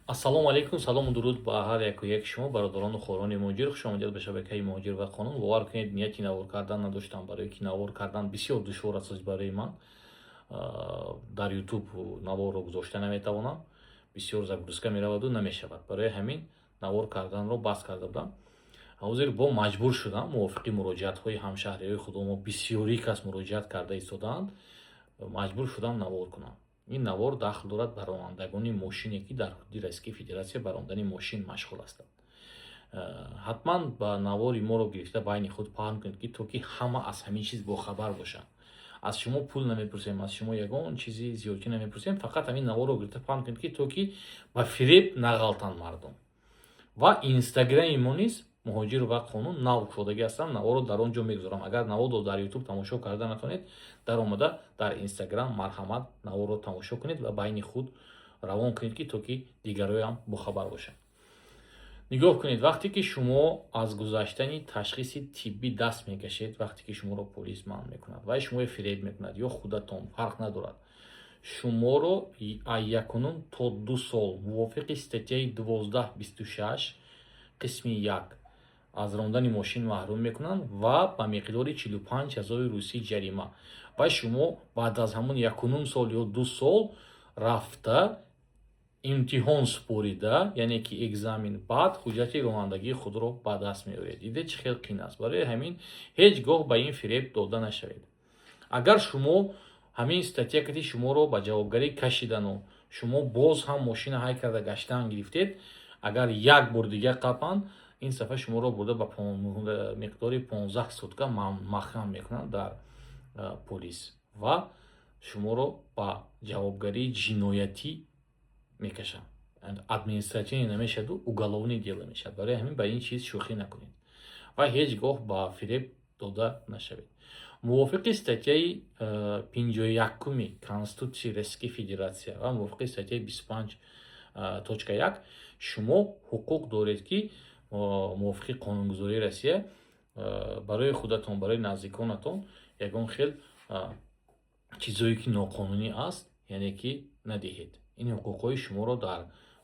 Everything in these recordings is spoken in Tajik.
ассалому алайкум, салому дуруд ба ҳар яку як шумо бародарону хӯрони муҳоҷир. Хушомадед ба шабакаи муҳоҷир ва қонун. Бовар кунед, нияти навор кардан надоштам, барои ки навор кардан бисёр душвор аст барои ман. Дар ютуб наворро гузошта наметавонам, бисёр загрузка мераваду намешавад. Барои ҳамин навор карданро баст карда будам. ҳозир бо маҷбур шудам мувофиқи муроҷиатҳои ҳамшаҳриҳои худо бисёри кас муроҷиат карда истодаанд, маҷбур шудам навор кунам. ин навор дахл дорад ба ронандагони мошине ки дар ҳудуди Россияи Федератсия ба рондани мошин машғул ҳастанд. ҳатман ба навори моро гирифта байни худ паҳн кунед ки то ки ҳама аз ҳамин чиз бохабар бошанд. аз шумо пул намепурсем, аз шумо ягон чизи зиёдтӣ намепурсем, фақат ҳамин наворро гирифта паҳн кунед ки то ки ба фиреб нағалтанд мардум. ва инстаграми мо низ муҳоҷир ва қонун нав кушодагӣ ҳастам. наворро дар он ҷо мегузорам. агар наворро дар ютуб тамошо карда натавонед, дар омада дар инстаграм марҳамат наворро тамошо кунед ва байни худ равон кунед ки то ки дигароям бохабар бошанд. нигоҳ кунед, вақте ки шумо аз гузаштани ташхиси тиббӣ даст мекашед, вақте ки шуморо полис манъ мекунад ва шумо фиреб мекунад ё худатон, фарқ надорад, шуморо якунун то 2 сол мувофиқи статьяи 1226 қисми 1 аз рондани мошин маҳрум мекунанд ва ба миқдори 45,000 русӣ ҷарима. ва шумо баъд аз ҳамон якунум сол ё 2 сол рафта имтиҳон супорида, яъне ки экзамен, баъд ҳуҷҷати ронандагии худро ба даст меоред. дидед чӣ хел қин аст. барои ҳамин ҳеҷ гоҳ ба ин фиреб дода нашавед. агар шумо ҳамин статья кати шуморо ба ҷавобгарӣ кашидану шумо боз ҳам мошина ҳай карда гаштан гирифтед, агар як бор дига қапанд, ин сафа шуморо бурда ба миқдори 15 сутка маҳкам мекунанд дар полис ва шуморо ба ҷавобгарии ҷиноятӣ мекашанд. административӣ намешаду, уголовное дело мешавад. барои ҳамин ба ин чиз шӯхӣ накунед ва ҳеҷ гоҳ ба фиреб дода нашавед. мувофиқи статьяи 51 Конститутсияи Россияи Федератсия ва мувофиқи статьяи 25.1 шумо ҳуқуқ доред ки мувофиқи қонунгузории Россия барои худатон, барои наздиконатон ягон хел чизое ки ноқонунӣ аст, яъне ки надиҳед. ин ҳуқуқҳои шуморо дар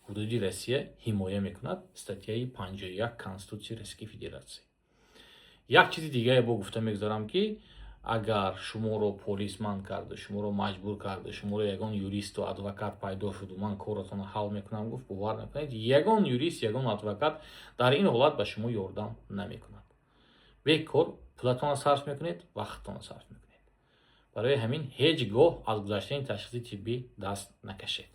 ҳудуди Россия ҳимоя мекунад статьяи 51 Конститутсияи Россияи Федератсия. як чизи дигаре бо гуфта мегузарам ки агар шуморо полис манъ карда, шуморо маҷбур карда, шуморо ягон юристу адвокат пайдо шуду, ман коротонро ҳал мекунам гуфт, бовар накунед, ягон юрист, ягон адвокат дар ин ҳолат ба шумо ёрдам намекунад. бекор пулатонро сарф мекунед, вақттонро сарф мекунед. барои ҳамин ҳеҷ гоҳ аз гузаштани ташхиси тиббӣ даст накашед.